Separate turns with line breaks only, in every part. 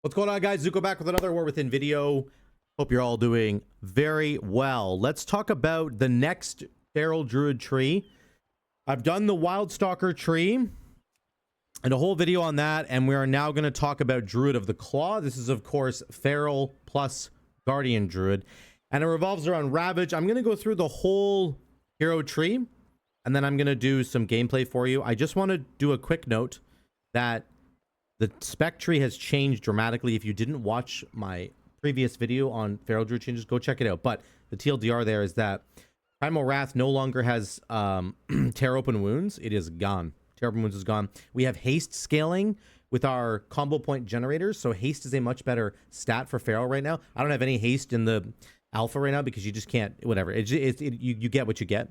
What's going on, guys? Zuko back with another War Within video. Hope you're all doing very well. Let's talk about the next Feral Druid tree. I've done the Wildstalker tree and a whole video on that, and we are now going to talk about Druid of the Claw. This is, of course, Feral plus Guardian Druid, and it revolves around Ravage. I'm going to go through the whole hero tree, and then I'm going to do some gameplay for you. I just want to do a quick note that the spec tree has changed dramatically. If you didn't watch my previous video on Feral Druid changes, go check it out. But the TLDR there is that Primal Wrath no longer has Tear Open Wounds. It is gone. Tear Open Wounds is gone. We have haste scaling with our combo point generators. So haste is a much better stat for Feral right now. I don't have any haste in the alpha right now because you just can't, whatever. You get what you get.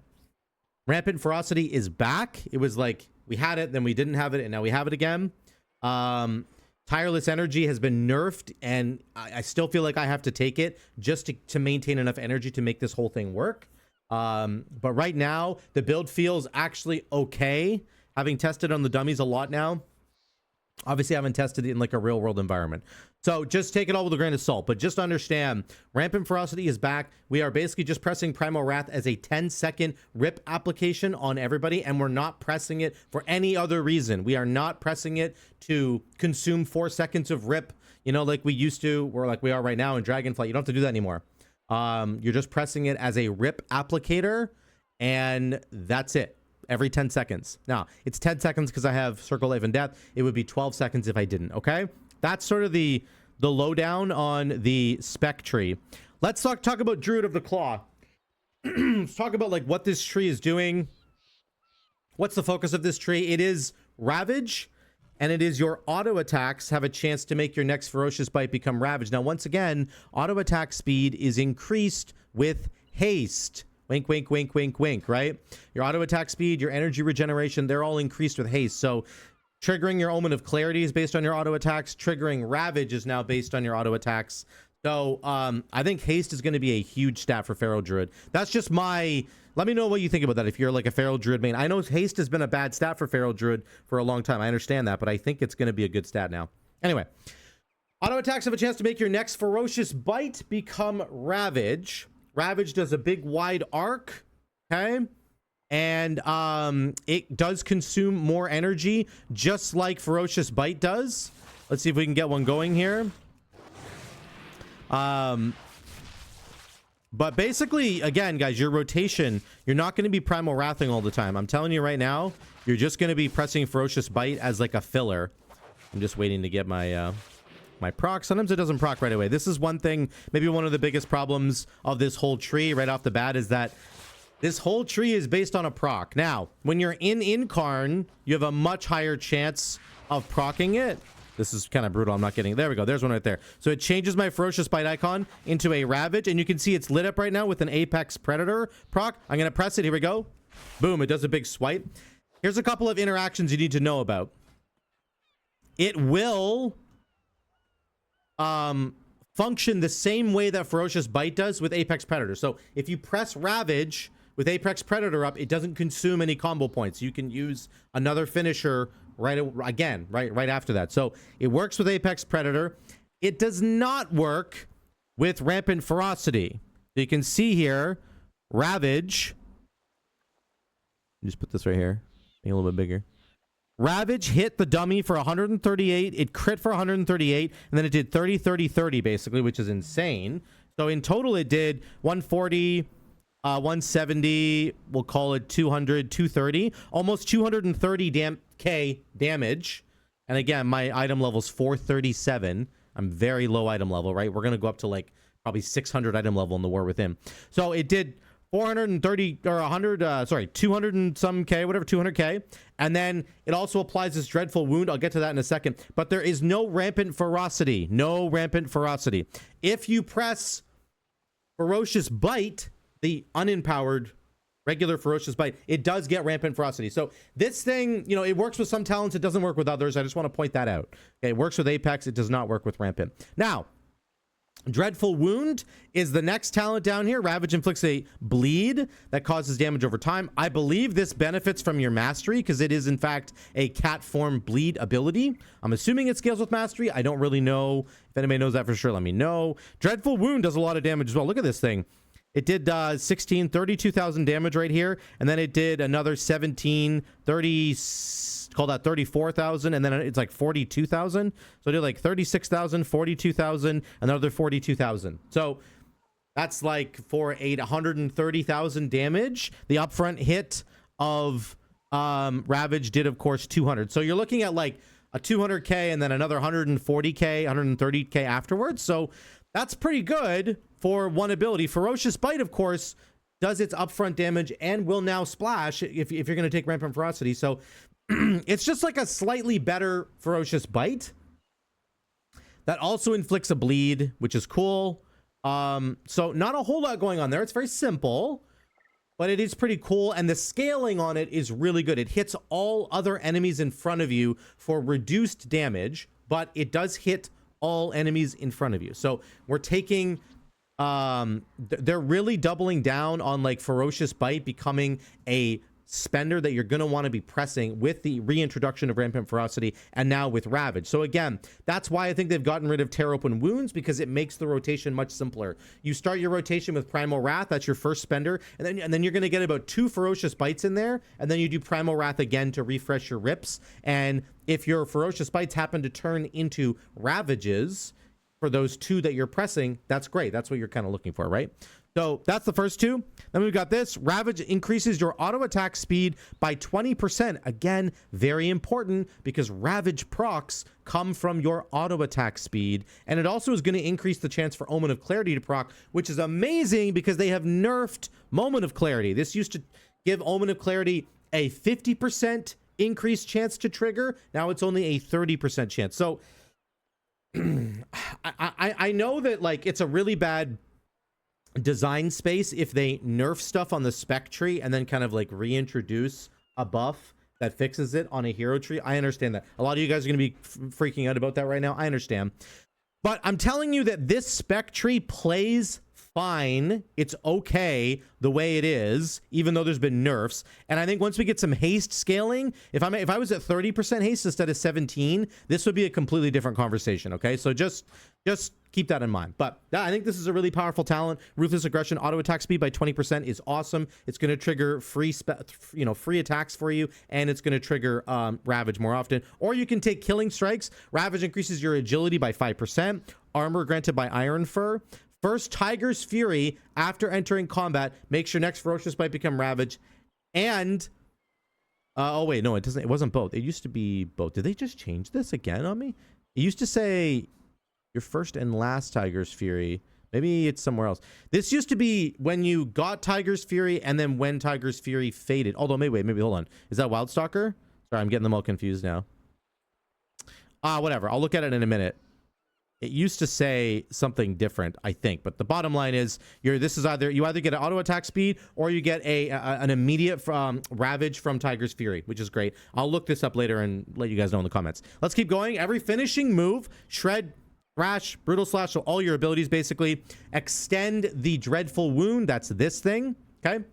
Rampant Ferocity is back. It was like we had it, then we didn't have it, and now we have it again. Tireless Energy has been nerfed, and I still feel like I have to take it just to maintain enough energy to make this whole thing work. But right now, the build feels actually okay. Having tested on the dummies a lot now. Obviously, I haven't tested it in like a real world environment. So just take it all with a grain of salt. But just understand, Rampant Ferocity is back. We are basically just pressing Primal Wrath as a 10-second rip application on everybody. And we're not pressing it for any other reason. We are not pressing it to consume 4 seconds of rip, you know, like we used to, or like we are right now in Dragonflight. You don't have to do that anymore. You're just pressing it as a rip applicator, and that's it. Every 10 seconds. Now, it's 10 seconds because I have Circle Life and Death. It would be 12 seconds if I didn't, okay? That's sort of the lowdown on the spec tree. Let's talk about Druid of the Claw. Let's talk about like what this tree is doing. What's the focus of this tree? It is Ravage, and it is your auto attacks have a chance to make your next Ferocious Bite become Ravage. Now, once again, auto attack speed is increased with haste. Wink, wink, wink, wink, wink, right? Your auto attack speed, your energy regeneration, they're all increased with haste. So triggering your Omen of Clarity is based on your auto attacks. Triggering Ravage is now based on your auto attacks. So I think haste is going to be a huge stat for Feral Druid. That's just my... Let me know what you think about that if you're like a Feral Druid main. I know haste has been a bad stat for Feral Druid for a long time. I understand that, but I think it's going to be a good stat now. Anyway, auto attacks have a chance to make your next Ferocious Bite become Ravage. Ravage does a big wide arc, okay? And it does consume more energy, just like Ferocious Bite does. Let's see if we can get one going here. But basically, again, guys, your rotation, you're not going to be Primal Wrathing all the time. I'm telling you right now, you're just going to be pressing Ferocious Bite as like a filler. I'm just waiting to get my... my proc. Sometimes it doesn't proc right away. This is one thing, maybe one of the biggest problems of this whole tree right off the bat is that this whole tree is based on a proc. Now, when you're in Incarn, you have a much higher chance of procking it. This is kind of brutal. I'm not getting... There we go. There's one right there. So it changes my Ferocious Bite icon into a Ravage, and you can see it's lit up right now with an Apex Predator proc. I'm going to press it. Here we go. Boom. It does a big swipe. Here's a couple of interactions you need to know about. It will... function the same way that Ferocious Bite does with Apex Predator. So if you press Ravage with Apex Predator up, it doesn't consume any combo points. You can use another finisher right after that. So it works with Apex Predator. It does not work with Rampant Ferocity. You can see here, Ravage. Just put this right here, make it a little bit bigger. Ravage hit the dummy for 138. It crit for 138, and then it did 30, 30, 30, basically, which is insane. So in total, it did 140, 170, we'll call it 200, 230, almost 230 K damage. And again, my item level is 437. I'm very low item level, right? We're going to go up to like probably 600 item level in the War Within. So it did 430 or 100 200 and some K, whatever, 200K, and then it also applies this dreadful wound. I'll get to that in a second, but there is no Rampant Ferocity. If you press Ferocious Bite, the unempowered regular Ferocious Bite, it does get Rampant Ferocity. So this thing, you know, it works with some talents, it doesn't work with others. I just want to point that out. Okay, it works with Apex, it does not work with Rampant. Now, Dreadful Wound is the next talent down here. Ravage inflicts a bleed that causes damage over time. I believe this benefits from your mastery because it is in fact a cat form bleed ability. I'm assuming it scales with mastery. I don't really know. If anybody knows that for sure, let me know. Dreadful Wound does a lot of damage as well. Look at this thing. It did 32,000 damage right here. And then it did another 17, 30, call that 34,000. And then it's like 42,000. So it did like 36,000, 42,000, another 42,000. So that's like for 130,000 damage. The upfront hit of Ravage did, of course, 200. So you're looking at like a 200k and then another 140k, 130k afterwards. So that's pretty good for one ability. Ferocious Bite, of course, does its upfront damage and will now splash if you're going to take Rampant Ferocity. So it's just like a slightly better Ferocious Bite that also inflicts a bleed, which is cool. So not a whole lot going on there. It's very simple, but it is pretty cool. And the scaling on it is really good. It hits all other enemies in front of you for reduced damage, but it does hit all enemies in front of you. So we're taking they're really doubling down on like Ferocious Bite becoming a spender that you're going to want to be pressing with the reintroduction of Rampant Ferocity and now with Ravage. So again, that's why I think they've gotten rid of Tear Open Wounds, because it makes the rotation much simpler. You start your rotation with Primal Wrath, that's your first spender, and then you're going to get about 2 Ferocious Bites in there, and then you do Primal Wrath again to refresh your rips. And if your Ferocious Bites happen to turn into Ravages for those 2 that you're pressing, that's great. That's what you're kind of looking for, right? So that's the first 2. Then we've got this. Ravage increases your auto attack speed by 20%. Again, very important because Ravage procs come from your auto attack speed. And it also is going to increase the chance for Omen of Clarity to proc, which is amazing because they have nerfed Moment of Clarity. This used to give Omen of Clarity a 50% increased chance to trigger. Now it's only a 30% chance. So I know that like it's a really bad design space if they nerf stuff on the spec tree and then kind of like reintroduce a buff that fixes it on a hero tree. I understand that. A lot of you guys are going to be freaking out about that right now. I understand. But I'm telling you that this spec tree plays fine. It's okay the way it is, even though there's been nerfs. And I think once we get some haste scaling, if I was at 30% haste instead of 17, this would be a completely different conversation. Okay, so just keep that in mind. But I think this is a really powerful talent. Ruthless Aggression auto attack speed by 20% is awesome. It's going to trigger free attacks for you, and it's going to trigger Ravage more often. Or you can take Killing Strikes. Ravage increases your agility by 5%. Armor granted by Iron Fur. First Tiger's Fury after entering combat makes your next Ferocious Bite become Ravage. And oh wait, no, it doesn't. It wasn't both. It used to be both. Did they just change this again on me? It used to say your first and last Tiger's Fury. Maybe it's somewhere else. This used to be when you got Tiger's Fury and then when Tiger's Fury faded. Although maybe hold on. Is that Wildstalker? Sorry, I'm getting them all confused now. Whatever. I'll look at it in a minute. It used to say something different, I think, but the bottom line is you either get an auto attack speed or you get an immediate Ravage from Tiger's Fury, which is great. I'll look this up later and let you guys know in the comments. Let's keep going. Every finishing move, Shred, Thrash, Brutal Slash, so all your abilities basically extend the Dreadful Wound. That's this thing, okay?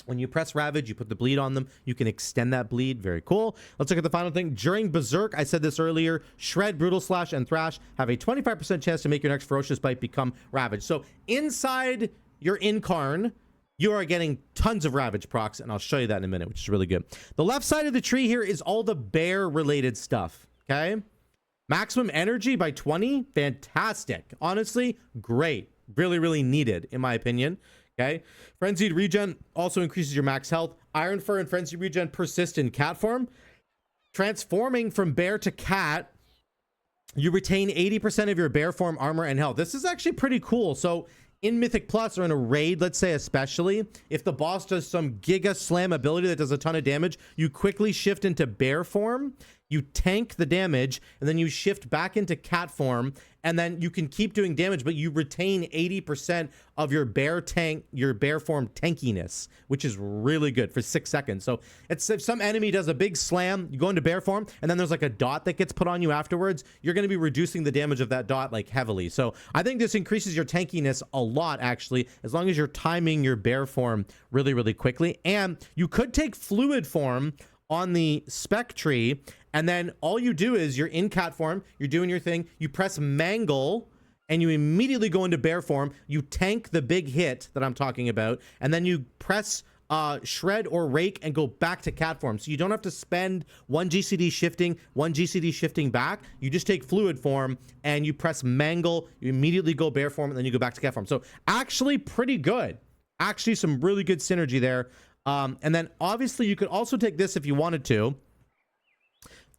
When you press Ravage, you put the bleed on them. You can extend that bleed. Very cool. Let's look at the final thing. During Berserk, I said this earlier, Shred, Brutal Slash, and Thrash have a 25% chance to make your next Ferocious Bite become Ravage. So inside your Incarn, you are getting tons of Ravage procs, and I'll show you that in a minute, which is really good. The left side of the tree here is all the bear-related stuff, okay? Maximum energy by 20. Fantastic. Honestly, great. Really, really needed, in my opinion. Okay, Frenzied Regen also increases your max health. Iron Fur and Frenzied Regen persist in cat form. Transforming from bear to cat, you retain 80% of your bear form armor and health. This is actually pretty cool. So in Mythic Plus or in a raid, let's say especially, if the boss does some Giga Slam ability that does a ton of damage, you quickly shift into bear form. you tank the damage, and then you shift back into cat form, and then you can keep doing damage, but you retain 80% of your bear form tankiness, which is really good for 6 seconds. So it's, if some enemy does a big slam, you go into bear form, and then there's like a dot that gets put on you afterwards, you're going to be reducing the damage of that dot like heavily. So I think this increases your tankiness a lot, actually, as long as you're timing your bear form really, really quickly. And you could take fluid form on the spec tree, and then all you do is you're in cat form, you're doing your thing, you press mangle, and you immediately go into bear form, you tank the big hit that I'm talking about, and then you press shred or rake and go back to cat form. So you don't have to spend one GCD shifting back. You just take fluid form and you press mangle, you immediately go bear form, and then you go back to cat form. So actually pretty good. Actually some really good synergy there. And then obviously you could also take this if you wanted to.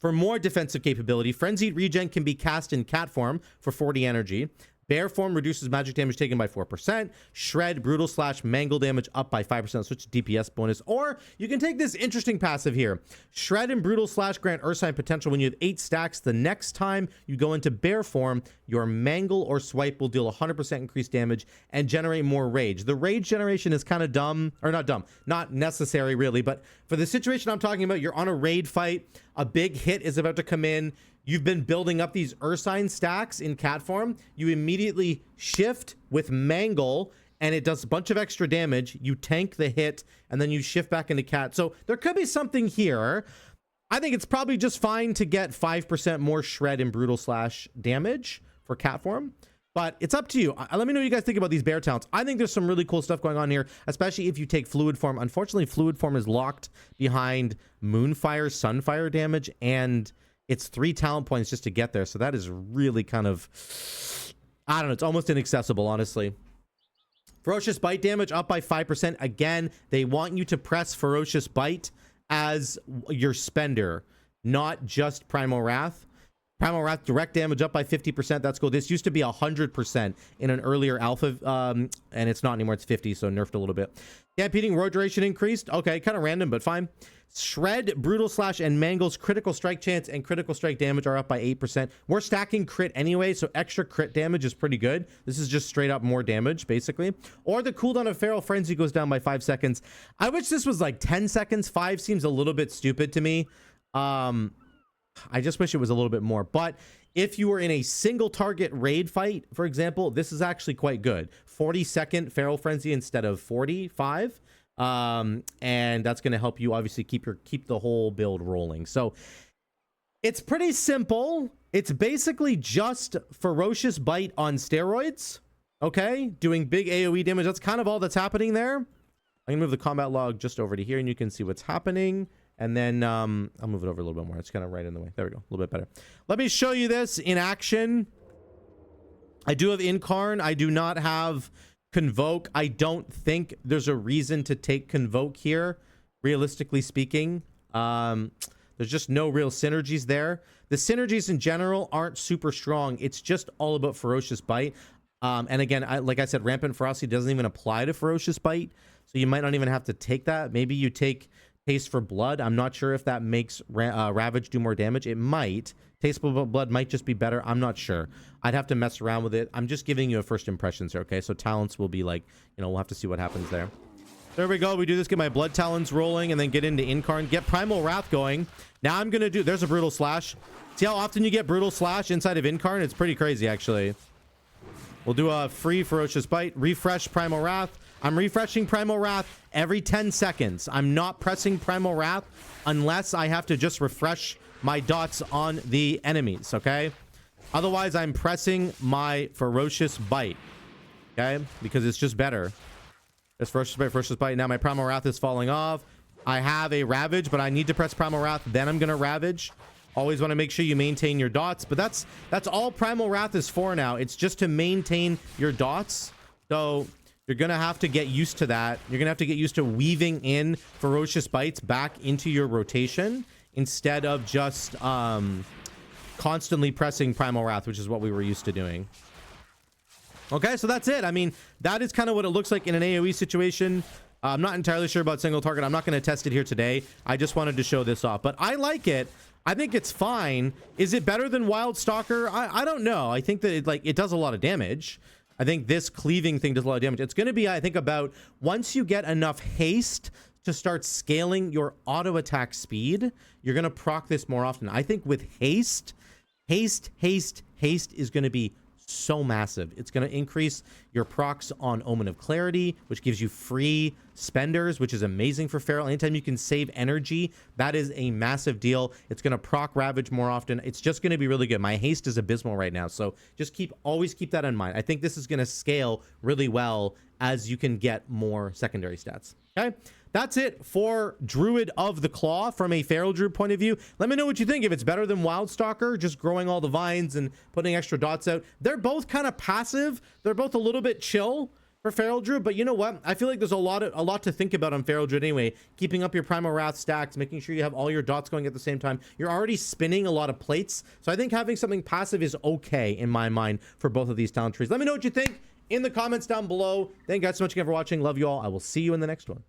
For more defensive capability, Frenzied Regen can be cast in cat form for 40 energy. Bear form reduces magic damage taken by 4%. Shred, brutal slash, mangle damage up by 5%. Switch to DPS bonus. Or you can take this interesting passive here. Shred and brutal slash grant Ursine potential when you have 8 stacks. The next time you go into bear form, your mangle or swipe will deal 100% increased damage and generate more rage. The rage generation is kind of dumb, or not dumb, not necessary really, but for the situation I'm talking about, you're on a raid fight, a big hit is about to come in, you've been building up these Ursine stacks in cat form, you immediately shift with mangle and it does a bunch of extra damage, you tank the hit, and then you shift back into cat. So there could be something here. I think it's probably just fine to get 5% more shred and brutal slash damage for cat form, but it's up to you. Let me know what you guys think about these bear talents. I think there's some really cool stuff going on here, especially if you take fluid form. Unfortunately, fluid form is locked behind Moonfire, Sunfire damage, and it's 3 talent points just to get there. So that is really kind of, I don't know, it's almost inaccessible, honestly. Ferocious Bite damage up by 5%. Again, they want you to press Ferocious Bite as your spender, not just Primal Wrath. Primal Wrath direct damage up by 50%. That's cool. This used to be 100% in an earlier alpha, and it's not anymore. It's 50, so nerfed a little bit. Stampeding road duration increased. Okay, kind of random, but fine. Shred, brutal slash, and mangle's critical strike chance and critical strike damage are up by 8%. We're stacking crit anyway, so extra crit damage is pretty good. This is just straight up more damage, basically. Or the cooldown of Feral Frenzy goes down by 5 seconds. I wish this was like 10 seconds. 5 seems a little bit stupid to me. I just wish it was a little bit more. But if you were in a single target raid fight, for example, this is actually quite good. 40-second Feral Frenzy instead of 45. And that's going to help you obviously keep the whole build rolling. So it's pretty simple. It's basically just Ferocious Bite on steroids. Okay, doing big AoE damage. That's kind of all that's happening there. I'm gonna move the combat log just over to here and you can see what's happening. And then I'll move it over a little bit more. It's kind of right in the way. There we go. A little bit better. Let me show you this in action. I do have Incarn. I do not have Convoke. I don't think there's a reason to take Convoke here, realistically speaking. There's just no real synergies there. The synergies in general aren't super strong. It's just all about Ferocious Bite. And again, like I said, Rampant Ferocity doesn't even apply to Ferocious Bite, so you might not even have to take that. Maybe you take Taste for Blood. I'm not sure if that makes Ravage do more damage. It might. Taste for Blood might just be better. I'm not sure. I'd have to mess around with it. I'm just giving you a first impressions here, okay? So talents will be like, you know, we'll have to see what happens there. There we go. We do this, get my Blood Talons rolling, and then get into Incarn. Get Primal Wrath going. Now I'm going to do... There's a Brutal Slash. See how often you get Brutal Slash inside of Incarn? It's pretty crazy, actually. We'll do a free Ferocious Bite. Refresh Primal Wrath. I'm refreshing Primal Wrath every 10 seconds. I'm not pressing Primal Wrath unless I have to just refresh my dots on the enemies, okay? Otherwise, I'm pressing my Ferocious Bite, okay? Because it's just better. It's Ferocious Bite. Now my Primal Wrath is falling off. I have a Ravage, but I need to press Primal Wrath. Then I'm going to Ravage. Always want to make sure you maintain your dots. But that's all Primal Wrath is for now. It's just to maintain your dots. So... you're going to have to get used to that. You're going to have to get used to weaving in Ferocious Bites back into your rotation instead of just constantly pressing Primal Wrath, which is what we were used to doing. Okay, so that's it. I mean, that is kind of what it looks like in an AoE situation. I'm not entirely sure about single target. I'm not going to test it here today. I just wanted to show this off, but I like it. I think it's fine. Is it better than Wildstalker? I don't know. I think that it does a lot of damage. I think this cleaving thing does a lot of damage. It's going to be, I think, about once you get enough haste to start scaling your auto attack speed, you're going to proc this more often. I think with haste is going to be so massive. It's going to increase your procs on Omen of Clarity, which gives you free spenders, which is amazing for Feral. Anytime you can save energy, that is a massive deal. It's going to proc Ravage more often. It's just going to be really good. My haste is abysmal right now, so just always keep that in mind. I think this is going to scale really well as you can get more secondary stats. Okay, that's it for Druid of the Claw from a Feral Druid point of view. Let me know what you think. If it's better than Wildstalker, just growing all the vines and putting extra dots out. They're both kind of passive. They're both a little bit chill for Feral Druid, but you know what? I feel like there's a lot to think about on Feral Druid anyway. Keeping up your Primal Wrath stacks, making sure you have all your dots going at the same time. You're already spinning a lot of plates, so I think having something passive is okay in my mind for both of these talent trees. Let me know what you think in the comments down below. Thank you guys so much again for watching. Love you all. I will see you in the next one.